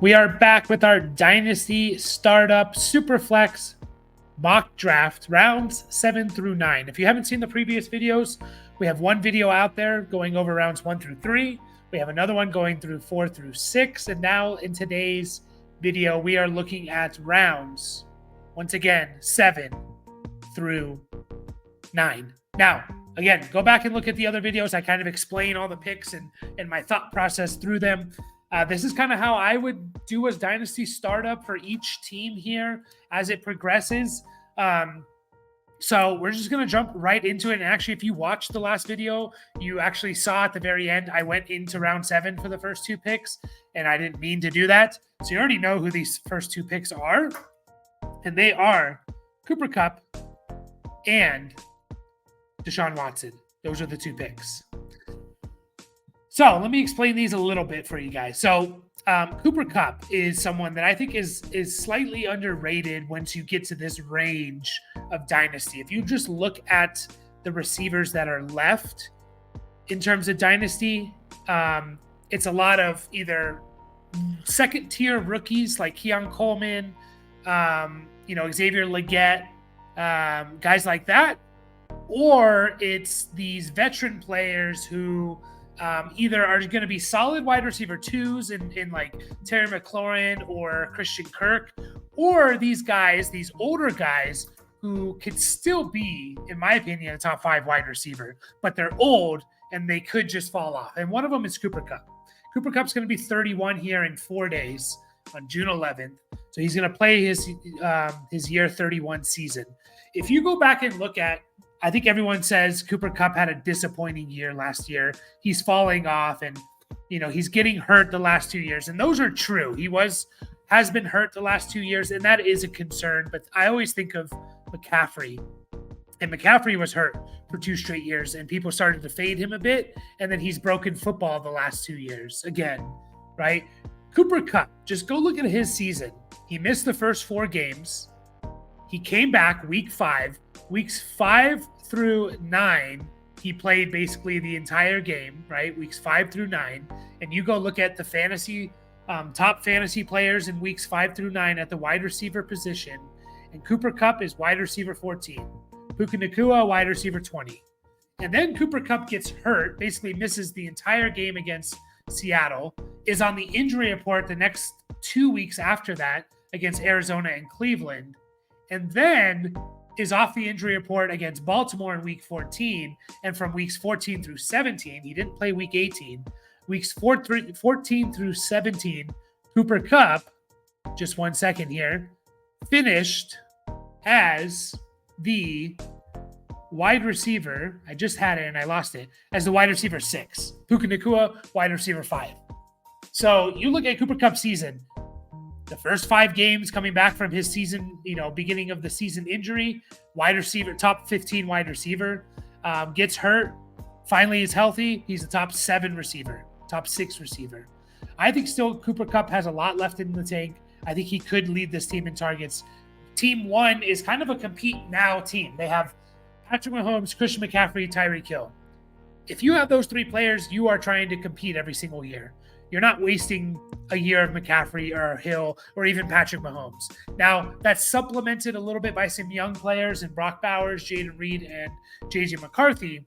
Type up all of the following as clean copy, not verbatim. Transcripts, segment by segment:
We are back with our Dynasty Startup Superflex mock draft, rounds 7 through 9. If you haven't seen the previous videos, we have one video out there going over rounds 1 through 3. We have another one going through 4 through 6. And now in today's video, we are looking at rounds, once again, 7 through 9. Now, again, go back and look at the other videos. I kind of explain all the picks and my thought process through them. This is kind of how I would do as Dynasty Startup for each team here as it progresses. So we're just going to jump right into it. And actually, if you watched the last video, you actually saw at the very end, I went into round 7 for the first 2 picks, and I didn't mean to do that. So you already know who these first 2 picks are. And they are Cooper Kupp and Deshaun Watson. Those are the 2 picks. So let me explain these a little bit for you guys. So Cooper Kupp is someone that I think is slightly underrated once you get to this range of Dynasty. If you just look at the receivers that are left in terms of Dynasty, it's a lot of either second-tier rookies like Keon Coleman, Xavier Legette, guys like that, or it's these veteran players who either are going to be solid wide receiver 2s in like Terry McLaurin or Christian Kirk, or these guys, these older guys who could still be, in my opinion, a top 5 wide receiver, but they're old and they could just fall off. And one of them is Cooper Kupp. Cooper Kupp's going to be 31 here in 4 days on June 11th. So he's going to play his year 31 season. If you go back and look at, I think everyone says Cooper Kupp had a disappointing year last year. He's falling off and, he's getting hurt the last 2 years. And those are true. He has been hurt the last 2 years, and that is a concern. But I always think of McCaffrey. And McCaffrey was hurt for 2 straight years, and people started to fade him a bit. And then he's broken football the last 2 years again, right? Cooper Kupp, just go look at his season. He missed the first 4 games. He came back week 5. Weeks 5 through 9, he played basically the entire game, right? Weeks 5 through 9. And you go look at the fantasy, top fantasy players in weeks 5 through 9 at the wide receiver position. And Cooper Kupp is wide receiver 14. Puka Nacua, wide receiver 20. And then Cooper Kupp gets hurt, basically misses the entire game against Seattle, is on the injury report the next 2 weeks after that against Arizona and Cleveland. And then is off the injury report against Baltimore in week 14. And from weeks 14 through 17, he didn't play week 18. Weeks 14 through 17, Cooper Kupp, just 1 second here, finished as the wide receiver. I just had it and I lost it. As the wide receiver 6. Puka Nacua, wide receiver 5. So you look at Cooper Kupp's season. The first 5 games coming back from his season, beginning of the season injury, wide receiver, top 15 wide receiver, gets hurt, finally is healthy. He's a top 7 receiver, top 6 receiver. I think still Cooper Kupp has a lot left in the tank. I think he could lead this team in targets. Team 1 is kind of a compete now team. They have Patrick Mahomes, Christian McCaffrey, Tyreek Hill. If you have those 3 players, you are trying to compete every single year. You're not wasting a year of McCaffrey or Hill or even Patrick Mahomes. Now, that's supplemented a little bit by some young players in Brock Bowers, Jaden Reed, and J.J. McCarthy.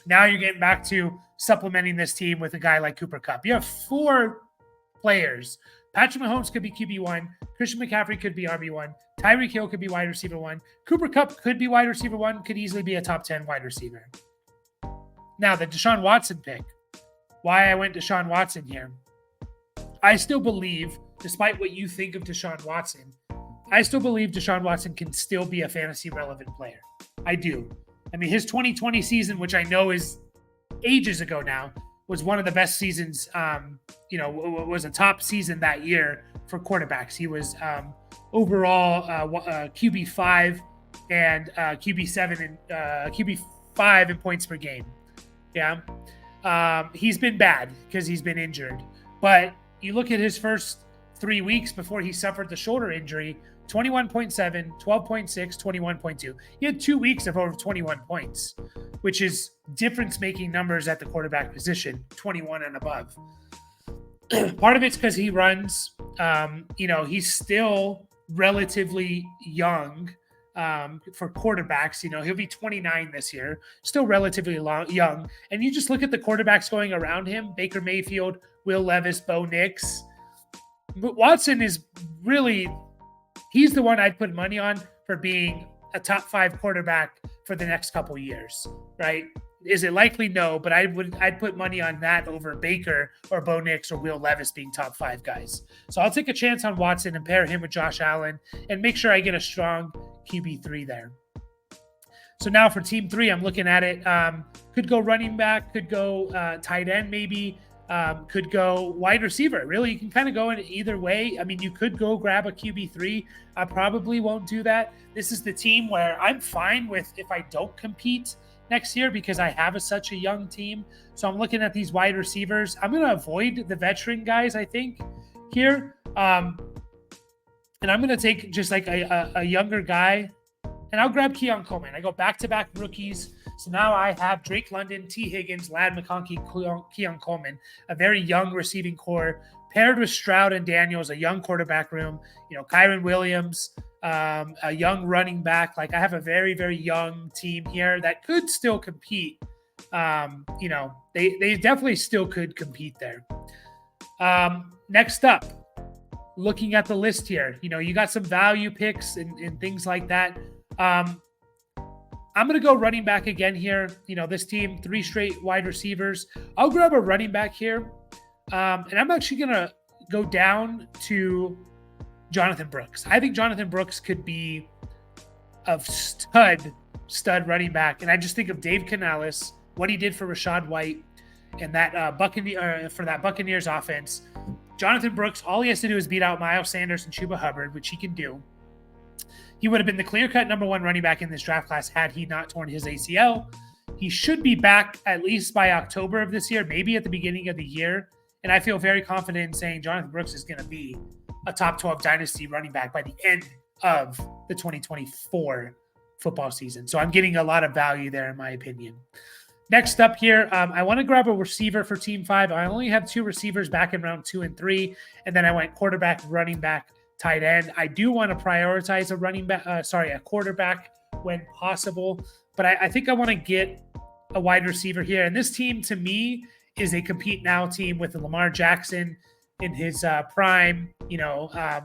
Now you're getting back to supplementing this team with a guy like Cooper Kupp. You have 4 players. Patrick Mahomes could be QB1. Christian McCaffrey could be RB1. Tyreek Hill could be wide receiver 1. Cooper Kupp could be wide receiver 1, could easily be a top 10 wide receiver. Now, the Deshaun Watson pick. Why I went Deshaun Watson here. I still believe, despite what you think of Deshaun Watson, I still believe Deshaun Watson can still be a fantasy relevant player. I do. I mean, his 2020 season, which I know is ages ago now, was one of the best seasons, was a top season that year for quarterbacks. He was overall QB5 and QB7 and QB5 in points per game. Yeah. He's been bad because he's been injured. But you look at his first 3 weeks before he suffered the shoulder injury, 21.7, 12.6, 21.2. He had 2 weeks of over 21 points, which is difference-making numbers at the quarterback position, 21 and above. Part of it's because he runs He's still relatively young for quarterbacks. He'll be 29 this year, still relatively young. And you just look at the quarterbacks going around him: Baker Mayfield, Will Levis, Bo Nix. But Watson is really, he's the one I'd put money on for being a top 5 quarterback for the next couple years, right? Is it likely? No, but I'd put money on that over Baker or Bo Nix or Will Levis being top 5 guys. So I'll take a chance on Watson and pair him with Josh Allen and make sure I get a strong QB3 there. So now for team 3, I'm looking at it. Could go running back, could go tight end maybe, could go wide receiver. Really, you can kind of go in either way. I mean, you could go grab a QB3. I probably won't do that. This is the team where I'm fine with if I don't compete next year because I have such a young team. So I'm looking at these wide receivers. I'm going to avoid the veteran guys, I think, here. And I'm going to take just like a younger guy, and I'll grab Keon Coleman. I go back-to-back rookies. So now I have Drake London, T. Higgins, Lad McConkey, Keon Coleman, a very young receiving core, paired with Stroud and Daniels, a young quarterback room, Kyron Williams, a young running back. Like, I have a very, very young team here that could still compete. They definitely still could compete there. Next up, looking at the list here, you got some value picks and things like that. I'm going to go running back again here. This team, 3 straight wide receivers. I'll grab a running back here. And I'm actually going to go down to Jonathan Brooks. I think Jonathan Brooks could be a stud running back. And I just think of Dave Canales, what he did for Rachaad White and that for that Buccaneers offense. Jonathan Brooks, all he has to do is beat out Miles Sanders and Chuba Hubbard, which he can do. He would have been the clear-cut number 1 running back in this draft class had he not torn his ACL. He should be back at least by October of this year, maybe at the beginning of the year. And I feel very confident in saying Jonathan Brooks is going to be a top 12 Dynasty running back by the end of the 2024 football season. So I'm getting a lot of value there, in my opinion. Next up here, I want to grab a receiver for Team 5. I only have 2 receivers back in round 2 and 3, and then I went quarterback, running back, tight end. I do want to prioritize a quarterback when possible, but I think I want to get a wide receiver here. And this team, to me, is a compete now team with Lamar Jackson in his prime.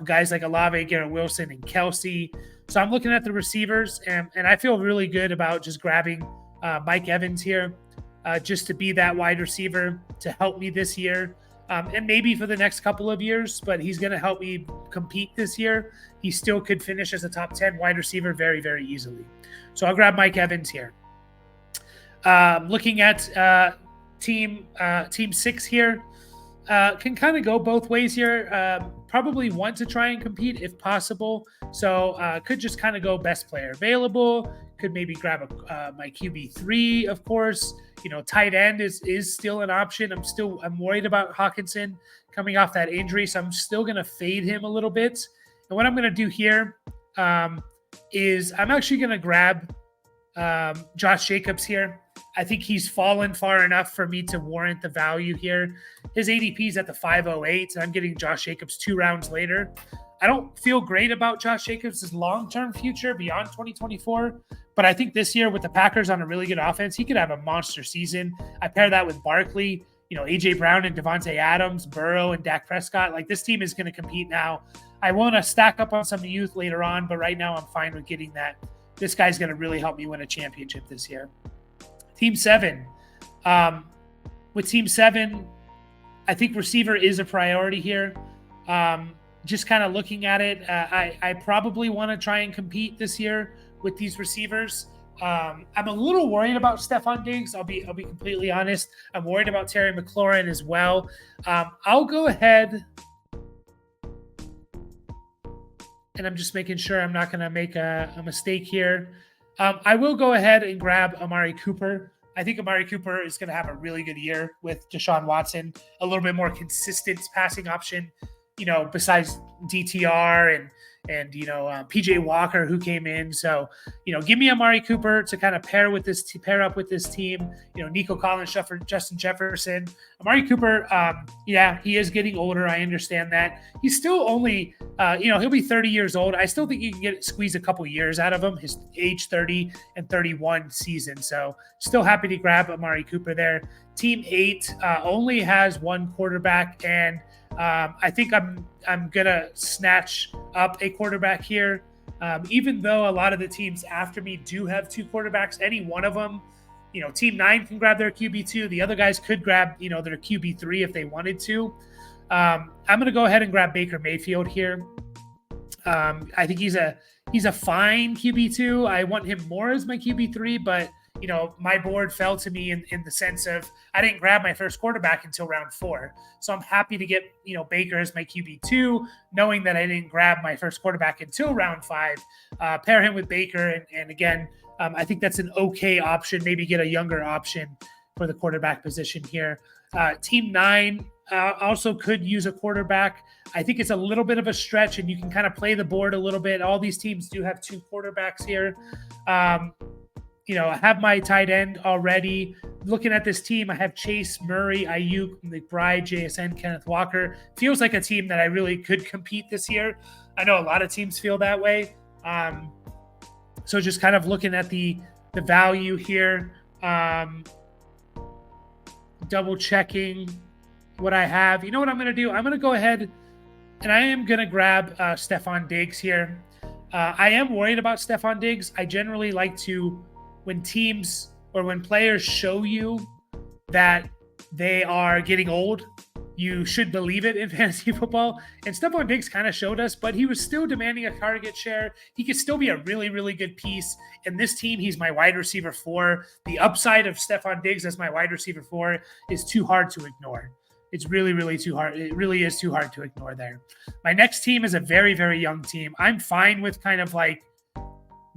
Guys like Olave, Garrett Wilson, and Kelsey. So I'm looking at the receivers, and I feel really good about just grabbing Mike Evans here, just to be that wide receiver to help me this year. And maybe for the next couple of years, but he's going to help me compete this year. He still could finish as a top 10 wide receiver very, very easily. So I'll grab Mike Evans here. Looking at team 6 here, can kind of go both ways here. Probably want to try and compete if possible. So could just kind of go best player available. Could maybe grab my QB3, of course. Tight end is still an option. I'm worried about Hawkinson coming off that injury, so I'm still going to fade him a little bit. And what I'm going to do here is I'm actually going to grab Josh Jacobs here. I think he's fallen far enough for me to warrant the value here. His ADP is at the 508, and I'm getting Josh Jacobs 2 rounds later. I don't feel great about Josh Jacobs' long-term future beyond 2024, but I think this year with the Packers on a really good offense, he could have a monster season. I pair that with Barkley, A.J. Brown and Devontae Adams, Burrow and Dak Prescott. Like, this team is going to compete now. I want to stack up on some youth later on, but right now I'm fine with getting that. This guy's going to really help me win a championship this year. Team 7. With Team 7, I think receiver is a priority here. Just kind of looking at it, I probably want to try and compete this year with these receivers. I'm a little worried about Stephon Diggs. I'll be completely honest. I'm worried about Terry McLaurin as well. I'll go ahead, and I'm just making sure I'm not going to make a mistake here. I will go ahead and grab Amari Cooper. I think Amari Cooper is going to have a really good year with Deshaun Watson, a little bit more consistent passing option, besides DTR and PJ Walker who came in. So give me Amari Cooper to kind of pair up with this team. Nico Collins, Justin Jefferson, Amari Cooper. He is getting older. I understand that. He's still only he'll be 30 years old. I still think you can squeeze a couple years out of him. His age 30 and 31 season. So still happy to grab Amari Cooper there. Team 8 only has one quarterback, and I think I'm gonna snatch up a quarterback here. Even though a lot of the teams after me do have two quarterbacks, any one of them, Team 9 can grab their QB2. The other guys could grab their QB3 if they wanted to. I'm gonna go ahead and grab Baker Mayfield here. I think he's a fine QB2. I want him more as my QB3, but my board fell to me in the sense of I didn't grab my first quarterback until round 4. So I'm happy to get, Baker as my QB2, knowing that I didn't grab my first quarterback until round 5. Pair him with Baker. And again, I think that's an okay option. Maybe get a younger option for the quarterback position here. Team 9 also could use a quarterback. I think it's a little bit of a stretch, and you can kind of play the board a little bit. All these teams do have two quarterbacks here. I have my tight end already. Looking at this team, I have Chase, Murray, Ayuk, McBride, JSN, Kenneth Walker. Feels like a team that I really could compete this year. I know a lot of teams feel that way. So just kind of looking at the value here, double checking what I have. You know what I'm going to do? I'm going to go ahead and I am going to grab Stephon Diggs here. I am worried about Stephon Diggs. I generally like to, when teams or when players show you that they are getting old, you should believe it in fantasy football. And Stephon Diggs kind of showed us, but he was still demanding a target share. He could still be a really, really good piece. In this team, he's my wide receiver 4. The upside of Stephon Diggs as my wide receiver 4 is too hard to ignore. It's really, really too hard. It really is too hard to ignore there. My next team is a very, very young team. I'm fine with kind of like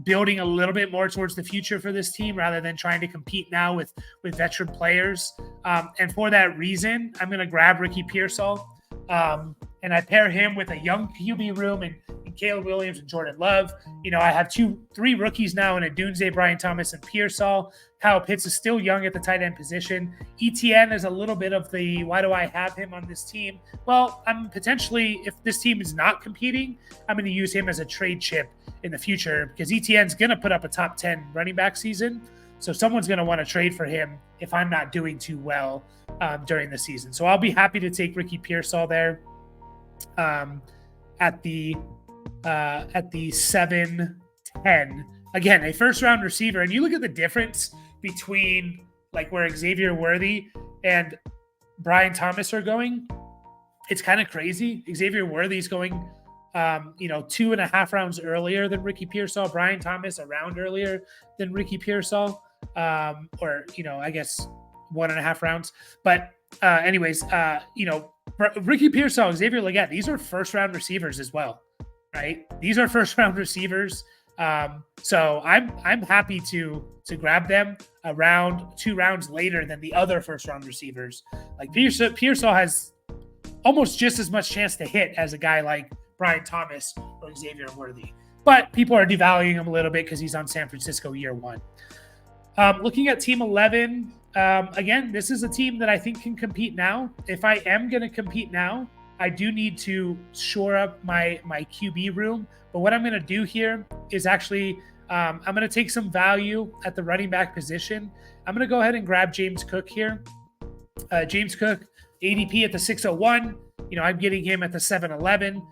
building a little bit more towards the future for this team rather than trying to compete now with veteran players. And for that reason, I'm going to grab Ricky Pearsall. And I pair him with a young QB room and Caleb Williams and Jordan Love. I have 3 rookies now in Adunze, Brian Thomas, and Pearsall. Kyle Pitts is still young at the tight end position. ETN is a little bit of the, why do I have him on this team? Well, I'm potentially, if this team is not competing, I'm going to use him as a trade chip in the future because ETN's going to put up a top 10 running back season. So someone's going to want to trade for him if I'm not doing too well during the season. So I'll be happy to take Ricky Pearsall there at the 7-10. Again, a first round receiver. And you look at the difference between like where Xavier Worthy and Brian Thomas are going. It's kind of crazy. Xavier Worthy is going 2.5 rounds earlier than Ricky Pearsall. Brian Thomas a round earlier than Ricky Pearsall. Or I guess 1.5 rounds. But anyways, Ricky Pearsall, Xavier Legette, these are first round receivers as well, right? These are first round receivers. So I'm happy to grab them 2 rounds later than the other first round receivers. Like Pearsall has almost just as much chance to hit as a guy like Brian Thomas or Xavier Worthy. But people are devaluing him a little bit because he's on San Francisco year 1. Looking at team 11, again, this is a team that I think can compete now. If I am going to compete now, I do need to shore up my QB room. But what I'm going to do here is actually I'm going to take some value at the running back position. I'm going to go ahead and grab James Cook here. James Cook, ADP at the 601. I'm getting him at the 711.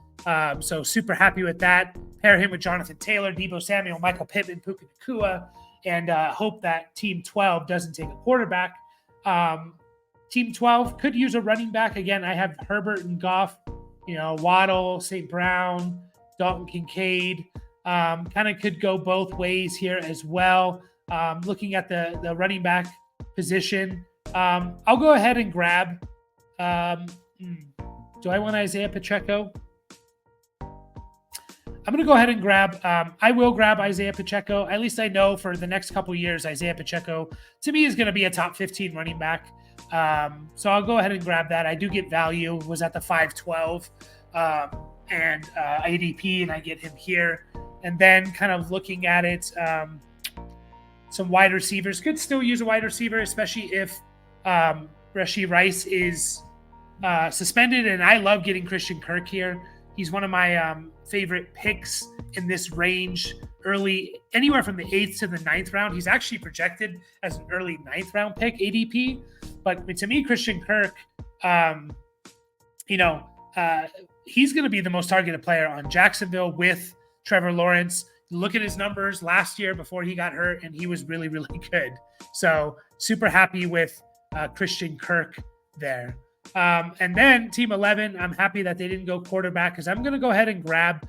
So super happy with that. Pair him with Jonathan Taylor, Deebo Samuel, Michael Pittman, Puka Nacua, and hope that Team 12 doesn't take a quarterback. Team 12 could use a running back. Again, I have Herbert and Goff, Waddle, St. Brown, Dalton Kincaid. Kind of could go both ways here as well. Looking at the running back position, I'll go ahead and grab. Do I want Isaiah Pacheco? I'm going to go ahead and grab. I will grab Isaiah Pacheco. At least I know for the next couple years, Isaiah Pacheco to me is going to be a top 15 running back. So I'll go ahead and grab that. I do get value. Was at the 512. and ADP, and I get him here. And then kind of looking at it, some wide receivers. Could still use a wide receiver, especially if Rashee Rice is suspended. And I love getting Christian Kirk here. He's one of my favorite picks in this range, early, anywhere from the 8th to the 9th round. He's actually projected as an early 9th round pick, ADP. But to me, Christian Kirk, he's going to be the most targeted player on Jacksonville with Trevor Lawrence. Look at his numbers last year before he got hurt, and he was really, really good. So super happy with Christian Kirk there. And then team 11, I'm happy that they didn't go quarterback because I'm going to go ahead and grab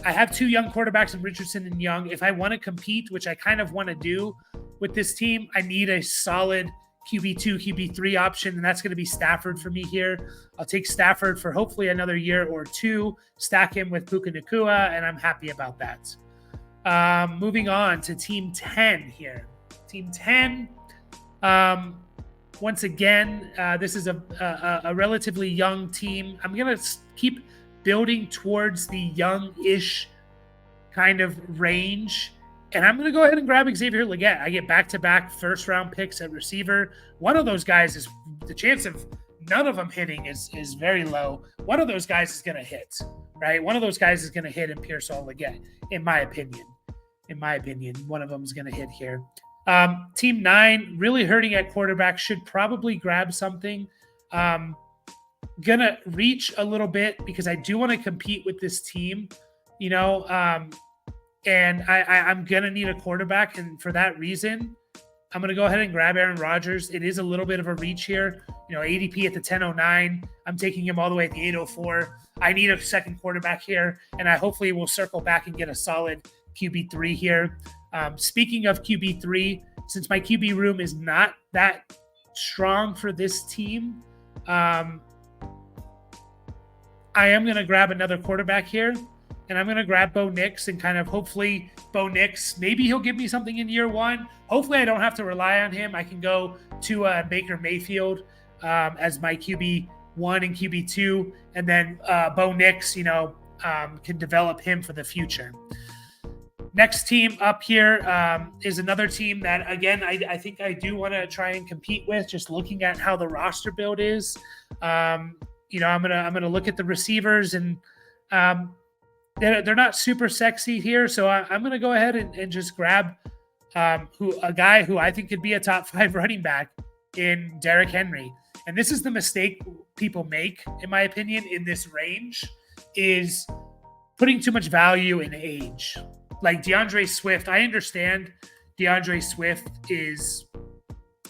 I have 2 young quarterbacks in Richardson and Young. If I want to compete, which I kind of want to do with this team, I need a solid QB2, QB3 option, and that's going to be Stafford for me here. I'll take Stafford for hopefully another year or 2, stack him with Puka Nacua, and I'm happy about that. Moving on to team 10 here. Team 10, once again, this is a relatively young team. I'm going to keep building towards the young-ish kind of range. And I'm going to go ahead and grab Xavier Legette. I get back-to-back first-round picks at receiver. One of those guys is the chance of none of them hitting is very low. One of those guys is going to hit, right? One of those guys is going to hit in Pearsall Legette, in my opinion. One of them is going to hit here. Team 9, really hurting at quarterback, should probably grab something. Gonna reach a little bit because I do want to compete with this team, and I'm going to need a quarterback. And for that reason, I'm going to go ahead and grab Aaron Rodgers. It is a little bit of a reach here. ADP at the 10:09. I'm taking him all the way at the 8:04. I need a second quarterback here, and I hopefully will circle back and get a solid QB3 here. Speaking of QB3, since my QB room is not that strong for this team, I am going to grab another quarterback here, and I'm going to grab Bo Nix and kind of hopefully Bo Nix, maybe he'll give me something in year 1. Hopefully I don't have to rely on him. I can go to Baker Mayfield as my QB1 and QB2, and then Bo Nix, can develop him for the future. Next team up here is another team that, again, I think I do want to try and compete with, just looking at how the roster build is. I'm gonna look at the receivers, and they're not super sexy here, so I'm gonna go ahead and just grab a guy who I think could be a top 5 running back in Derrick Henry. And this is the mistake people make, in my opinion, in this range, is putting too much value in age. Like DeAndre Swift, I understand DeAndre Swift is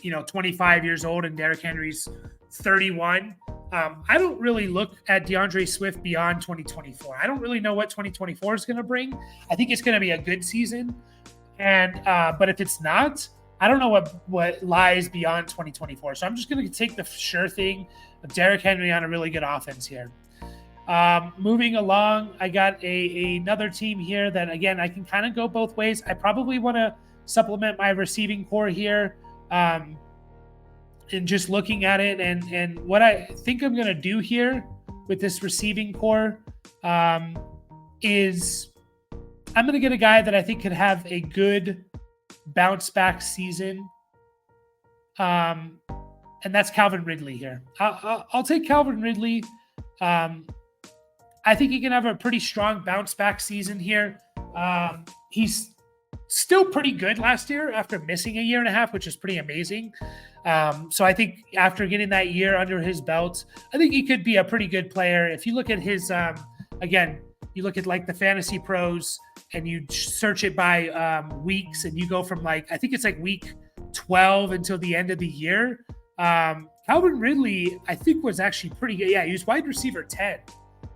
25 years old and Derrick Henry's 31. I don't really look at DeAndre Swift beyond 2024. I don't really know what 2024 is going to bring. I think it's going to be a good season. And but if it's not, I don't know what lies beyond 2024. So I'm just going to take the sure thing of Derrick Henry on a really good offense here. Moving along, I got another team here that, again, I can kind of go both ways. I probably want to supplement my receiving core here. And just looking at it, and what I think I'm going to do here with this receiving core is I'm going to get a guy that I think could have a good bounce back season. And that's Calvin Ridley here. I'll take Calvin Ridley. I think he can have a pretty strong bounce back season here. He's still pretty good last year after missing a year and a half, which is pretty amazing. So I think after getting that year under his belt, I think he could be a pretty good player. If you look at his, again, you look at like the Fantasy Pros and you search it by weeks, and you go from I think it's like week 12 until the end of the year. Calvin Ridley, I think, was actually pretty good. Yeah, he was wide receiver 10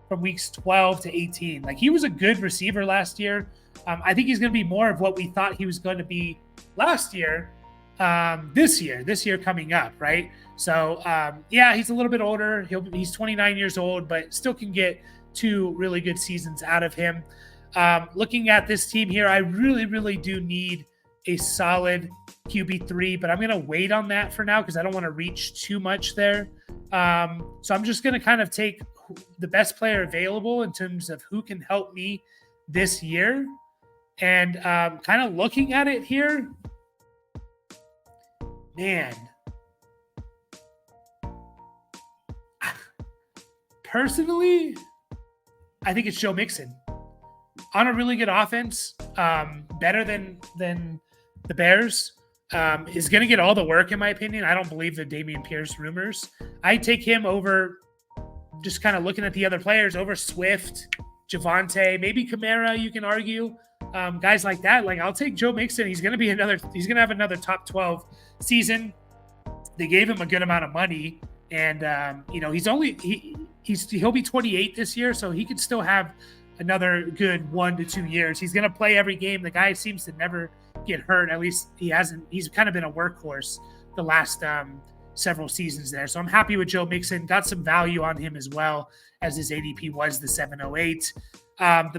from weeks 12 to 18. He was a good receiver last year. I think he's going to be more of what we thought he was going to be last year, this year coming up, right? So, yeah, he's a little bit older. He's 29 years old, but still can get 2 really good seasons out of him. Looking at this team here, I really, really do need a solid QB3, but I'm going to wait on that for now because I don't want to reach too much there. So I'm just going to kind of take the best player available in terms of who can help me this year. And kind of looking at it here, man, personally, I think it's Joe Mixon on a really good offense, better than the Bears. Is going to get all the work, in my opinion. I don't believe the Dameon Pierce rumors. I take him over, just kind of looking at the other players, over Swift, Javonte, maybe Kamara, you can argue. Guys like that. Like, I'll take Joe Mixon. He's going to have another top 12 season. They gave him a good amount of money. And, he'll be 28 this year, so he could still have another good 1 to 2 years. He's going to play every game. The guy seems to never get hurt. At least he hasn't. He's kind of been a workhorse the last several seasons there. So I'm happy with Joe Mixon. Got some value on him as well, as his ADP was the 708.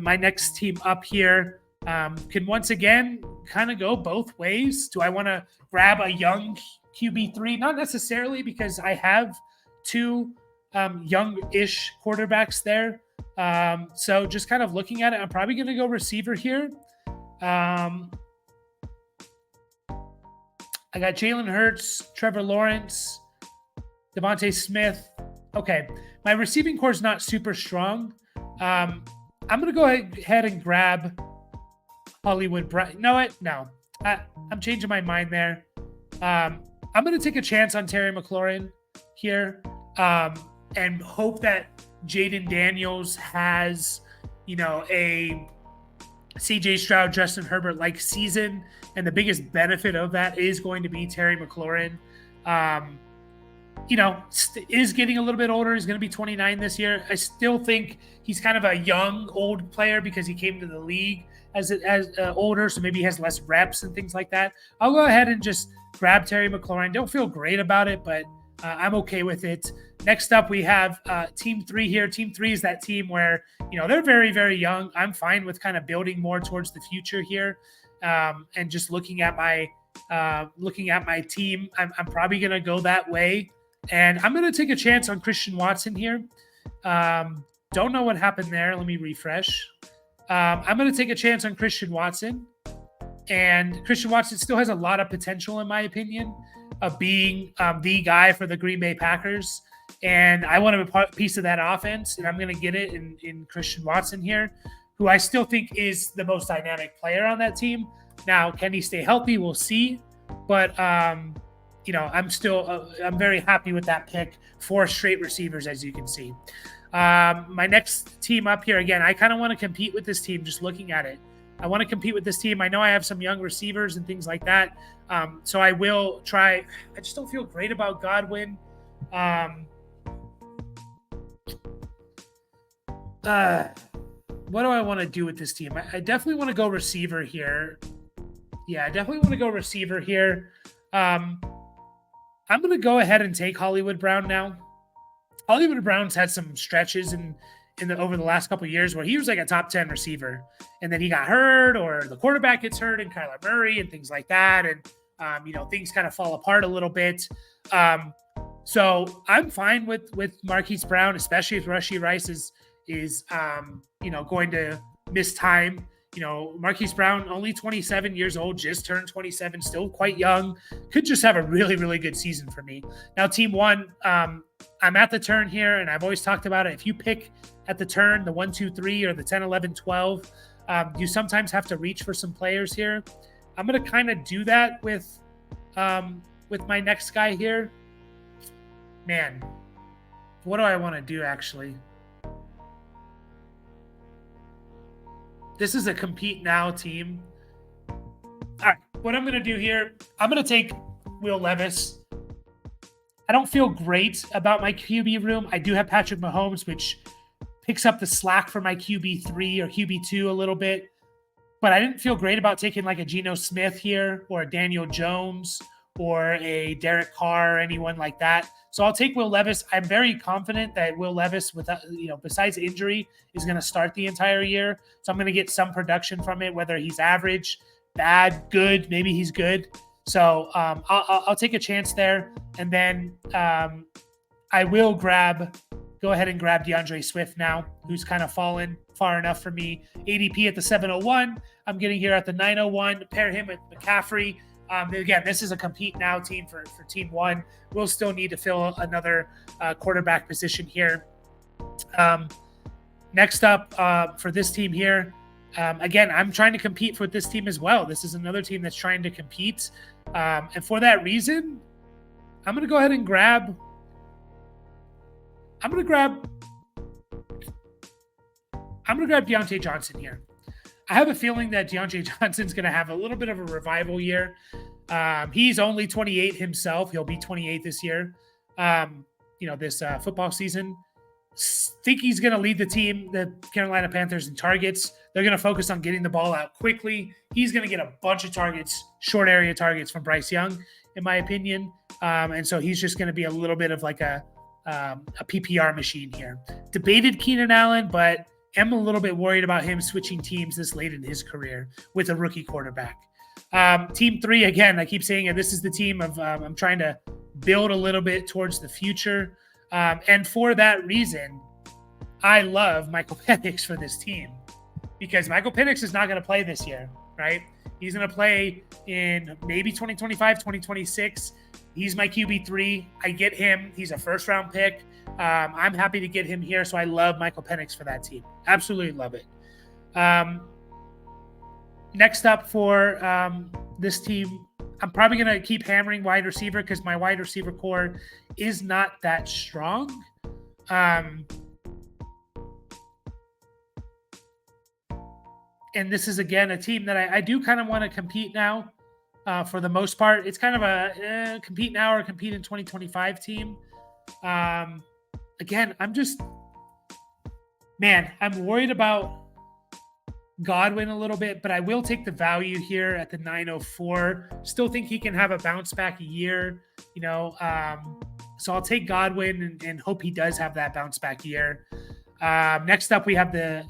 My next team up here can once again kind of go both ways. Do I want to grab a young QB3? Not necessarily, because I have two young-ish quarterbacks there. So just kind of looking at it, I'm probably going to go receiver here. I got Jalen Hurts, Trevor Lawrence, Devontae Smith. Okay, my receiving core is not super strong. I'm going to go ahead and grab Hollywood Brown. No, I'm changing my mind there. I'm going to take a chance on Terry McLaurin here, and hope that Jaden Daniels has, a CJ Stroud, Justin Herbert-like season. And the biggest benefit of that is going to be Terry McLaurin. Is getting a little bit older. He's going to be 29 this year. I still think he's kind of a young, old player because he came to the league as older, so maybe he has less reps and things like that. I'll go ahead and just grab Terry McLaurin. Don't feel great about it, but I'm okay with it. Next up, we have Team 3 here. Team 3 is that team where, they're very, very young. I'm fine with kind of building more towards the future here. And just looking at my team, I'm probably going to go that way. And I'm going to take a chance on Christian Watson here. Don't know what happened there. Let me refresh. I'm going to take a chance on Christian Watson. And Christian Watson still has a lot of potential, in my opinion, of being the guy for the Green Bay Packers. And I want a piece of that offense, and I'm going to get it in Christian Watson here, who I still think is the most dynamic player on that team. Now, can he stay healthy? We'll see. But, I'm very happy with that pick. 4 straight receivers, as you can see. My next team up here, again, I kind of want to compete with this team just looking at it. I want to compete with this team. I know I have some young receivers and things like that. So I will try. I just don't feel great about Godwin. What do I want to do with this team? I definitely want to go receiver here. Yeah, I definitely want to go receiver here. I'm going to go ahead and take Hollywood Brown now. Hollywood Brown's had some stretches over the last couple of years where he was like a top 10 receiver, and then he got hurt, or the quarterback gets hurt, and Kyler Murray and things like that, and things kind of fall apart a little bit. So I'm fine with Marquise Brown, especially if Rashee Rice is going to miss time. Marquise Brown, only 27 years old, just turned 27, still quite young, could just have a really, really good season for me. Now, team 1, I'm at the turn here, and I've always talked about it. If you pick at the turn, the 1, 2, 3, or the 10, 11, 12, you sometimes have to reach for some players here. I'm going to kind of do that with my next guy here. Man, what do I want to do, actually? This is a compete now team. All right, what I'm going to do here, I'm going to take Will Levis. I don't feel great about my QB room. I do have Patrick Mahomes, which picks up the slack for my QB3 or QB2 a little bit. But I didn't feel great about taking like a Geno Smith here, or a Daniel Jones, or a Derek Carr, or anyone like that. So I'll take Will Levis. I'm very confident that Will Levis, besides injury, is going to start the entire year. So I'm going to get some production from it, whether he's average, bad, good, maybe he's good. So I'll take a chance there. And then I will grab go ahead and grab DeAndre Swift now, who's kind of fallen far enough for me. ADP at the 701. I'm getting here at the 901. Pair him with McCaffrey. Again, this is a compete now team for team one. We'll still need to fill another quarterback position here. Next up for this team here, again, I'm trying to compete for this team as well. This is another team that's trying to compete. And for that reason, I'm going to go ahead and grab Deontay Johnson here. I have a feeling that Deontay Johnson's going to have a little bit of a revival year. He's only 28 himself. He'll be 28 this year. This football season. Think he's going to lead the team, the Carolina Panthers, in targets. They're going to focus on getting the ball out quickly. He's going to get a bunch of targets, short area targets from Bryce Young, in my opinion. And so he's just going to be a little bit of like a PPR machine here. Debated Keenan Allen, but am a little bit worried about him switching teams this late in his career with a rookie quarterback. Team three, again, I keep saying it, this is the team of I'm trying to build a little bit towards the future. And for that reason, I love Michael Penix for this team because Michael Penix is not going to play this year, right? He's going to play in maybe 2025, 2026. He's my QB3. I get him. He's a first-round pick. I'm happy to get him here, so I love Michael Penix for that team. Absolutely love it. Next up for this team, I'm probably going to keep hammering wide receiver because my wide receiver core is not that strong. And this is, again, a team that I do kind of want to compete now for the most part. It's kind of a compete now or compete in 2025 team. Again, I'm worried about Godwin a little bit, but I will take the value here at the 904. Still think he can have a bounce back year, so I'll take Godwin and hope he does have that bounce back year. Next up, we have the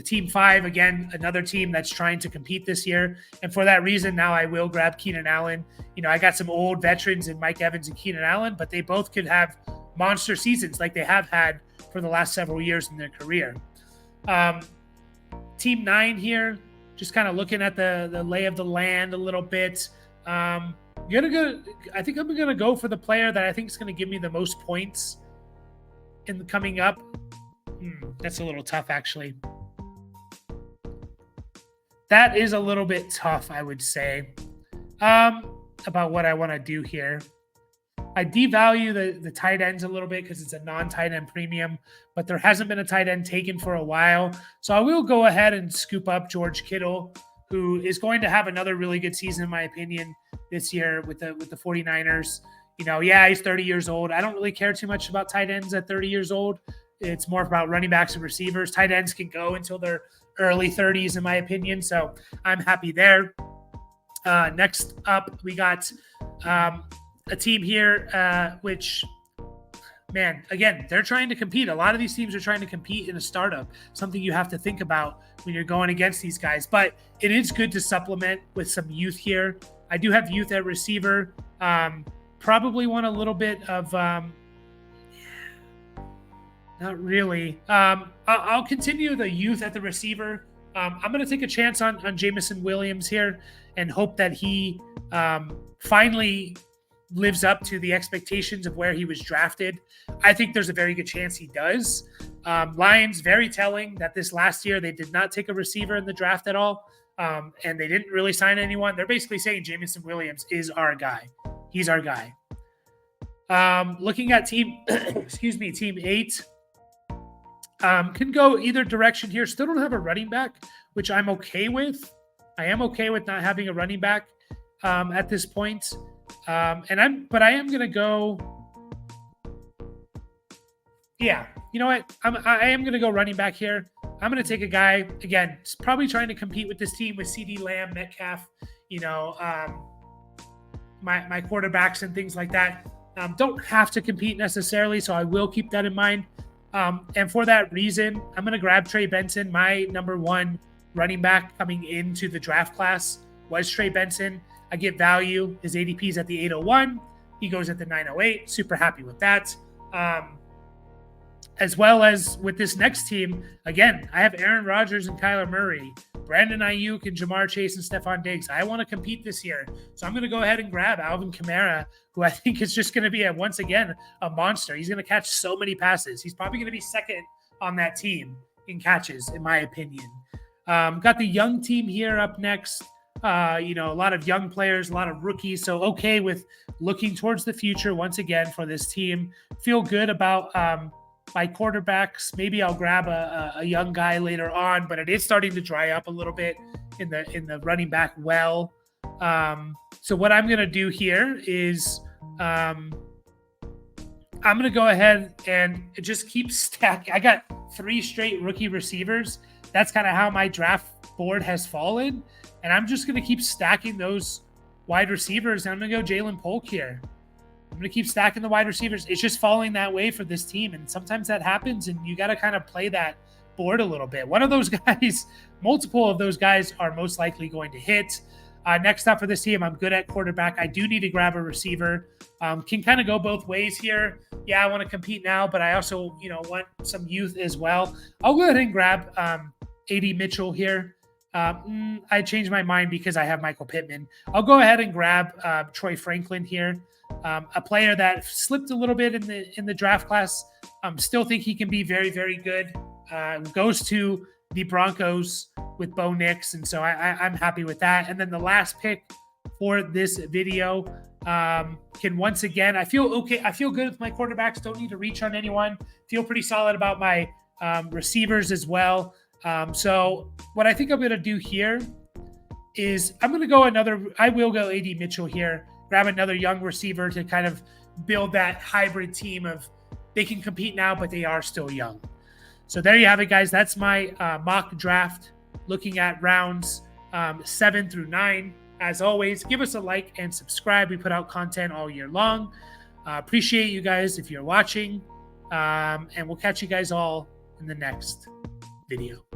team 5, again, another team that's trying to compete this year. And for that reason, now I will grab Keenan Allen. I got some old veterans in Mike Evans and Keenan Allen, but they both could have monster seasons like they have had for the last several years in their career. Team 9 here, just kind of looking at the lay of the land a little bit. I think I'm going to go for the player that I think is going to give me the most points in the coming up. That's a little tough, actually. That is a little bit tough, I would say, about what I want to do here. I devalue the tight ends a little bit because it's a non-tight end premium, but there hasn't been a tight end taken for a while. So I will go ahead and scoop up George Kittle, who is going to have another really good season, in my opinion, this year with the 49ers. He's 30 years old. I don't really care too much about tight ends at 30 years old. It's more about running backs and receivers. Tight ends can go until their early 30s, in my opinion. So I'm happy there. Next up, we got a team here, which, man, again, they're trying to compete. A lot of these teams are trying to compete in a startup, something you have to think about when you're going against these guys. But it is good to supplement with some youth here. I do have youth at receiver. Probably want a little bit of not really. I'll continue the youth at the receiver. I'm going to take a chance on Jameson Williams here and hope that he finally lives up to the expectations of where he was drafted. I think there's a very good chance he does. Lions, very telling that this last year they did not take a receiver in the draft at all, and they didn't really sign anyone. They're basically saying Jameson Williams is our guy. He's our guy. Looking at team 8, can go either direction here. Still don't have a running back, which I'm okay with. I am okay with not having a running back at this point. I am going to go. Yeah, you know what? I am going to go running back here. I'm going to take a guy, again, probably trying to compete with this team with CD Lamb, Metcalf, my quarterbacks and things like that. Don't have to compete necessarily, so I will keep that in mind. And for that reason, I'm going to grab Trey Benson. My number 1 running back coming into the draft class was Trey Benson. I get value. His ADP is at the 801. He goes at the 908. Super happy with that. as well as with this next team, again, I have Aaron Rodgers and Kyler Murray, Brandon Ayuk and Jamar Chase and Stephon Diggs. I want to compete this year. So I'm going to go ahead and grab Alvin Kamara, who I think is just going to be, once again, a monster. He's going to catch so many passes. He's probably going to be second on that team in catches, in my opinion. Got the young team here up next. A lot of young players, a lot of rookies. So okay with looking towards the future once again for this team. Feel good about my quarterbacks. Maybe I'll grab a young guy later on, but it is starting to dry up a little bit in the running back well. So what I'm going to do here is I'm going to go ahead and just keep stacking. I got 3 straight rookie receivers. That's kind of how my draft board has fallen. And I'm just going to keep stacking those wide receivers. And I'm going to go Jalen Polk here. I'm going to keep stacking the wide receivers. It's just falling that way for this team. And sometimes that happens, and you got to kind of play that board a little bit. One of those guys, multiple of those guys are most likely going to hit. Next up for this team, I'm good at quarterback. I do need to grab a receiver. Can kind of go both ways here. Yeah, I want to compete now, but I also, want some youth as well. I'll go ahead and grab A.D. Mitchell here. I changed my mind because I have Michael Pittman. I'll go ahead and grab Troy Franklin here. A player that slipped a little bit in the draft class. Still think he can be very, very good. Goes to the Broncos with Bo Nix, and so I'm happy with that. And then the last pick for this video can once again, I feel okay. I feel good with my quarterbacks. Don't need to reach on anyone. Feel pretty solid about my receivers as well. So what I think I'm going to do here is I will go A.D. Mitchell here. Grab another young receiver to kind of build that hybrid team of they can compete now, but they are still young. So there you have it, guys. That's my mock draft looking at rounds 7 through 9. As always, give us a like and subscribe. We put out content all year long. Appreciate you guys if you're watching. And we'll catch you guys all in the next video.